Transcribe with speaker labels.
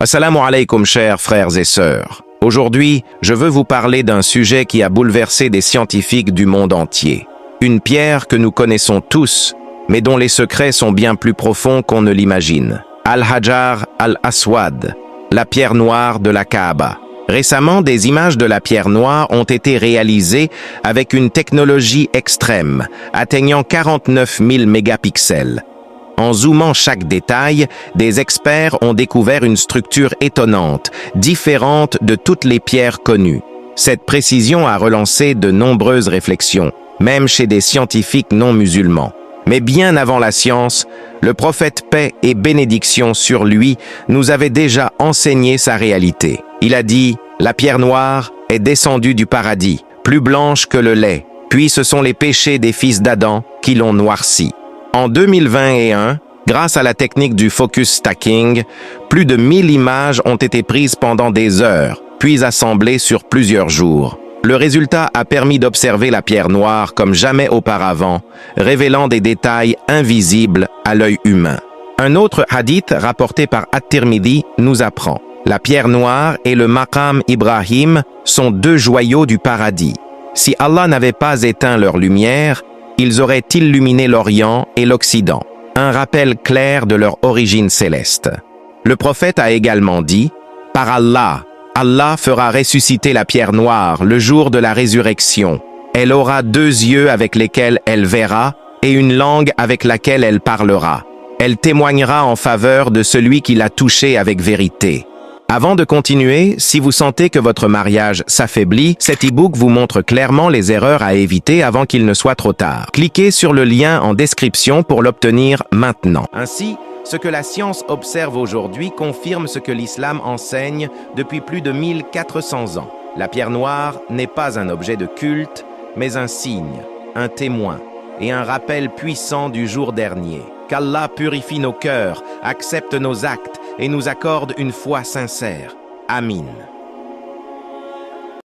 Speaker 1: Assalamu alaikum, chers frères et sœurs. Aujourd'hui, je veux vous parler d'un sujet qui a bouleversé des scientifiques du monde entier. Une pierre que nous connaissons tous, mais dont les secrets sont bien plus profonds qu'on ne l'imagine. Al-Hajar al-Aswad, la pierre noire de la Kaaba. Récemment, des images de la pierre noire ont été réalisées avec une technologie extrême, atteignant 49 000 mégapixels. En zoomant chaque détail, des experts ont découvert une structure étonnante, différente de toutes les pierres connues. Cette précision a relancé de nombreuses réflexions, même chez des scientifiques non musulmans. Mais bien avant la science, le prophète paix et bénédiction sur lui nous avait déjà enseigné sa réalité. Il a dit « La pierre noire est descendue du paradis, plus blanche que le lait, puis ce sont les péchés des fils d'Adam qui l'ont noirci. » En 2021, grâce à la technique du focus stacking, plus de 1000 images ont été prises pendant des heures, puis assemblées sur plusieurs jours. Le résultat a permis d'observer la pierre noire comme jamais auparavant, révélant des détails invisibles à l'œil humain. Un autre hadith rapporté par At-Tirmidhi nous apprend: la pierre noire et le maqam Ibrahim sont deux joyaux du paradis. Si Allah n'avait pas éteint leur lumière, ils auraient illuminé l'Orient et l'Occident, un rappel clair de leur origine céleste. Le prophète a également dit « Par Allah, Allah fera ressusciter la pierre noire le jour de la résurrection. Elle aura deux yeux avec lesquels elle verra et une langue avec laquelle elle parlera. Elle témoignera en faveur de celui qui l'a touchée avec vérité. » Avant de continuer, si vous sentez que votre mariage s'affaiblit, cet e-book vous montre clairement les erreurs à éviter avant qu'il ne soit trop tard. Cliquez sur le lien en description pour l'obtenir maintenant. Ainsi, ce que la science observe aujourd'hui confirme ce que l'islam enseigne depuis plus de 1400 ans. La pierre noire n'est pas un objet de culte, mais un signe, un témoin et un rappel puissant du jour dernier. Qu'Allah purifie nos cœurs, accepte nos actes et nous accorde une foi sincère. Amin.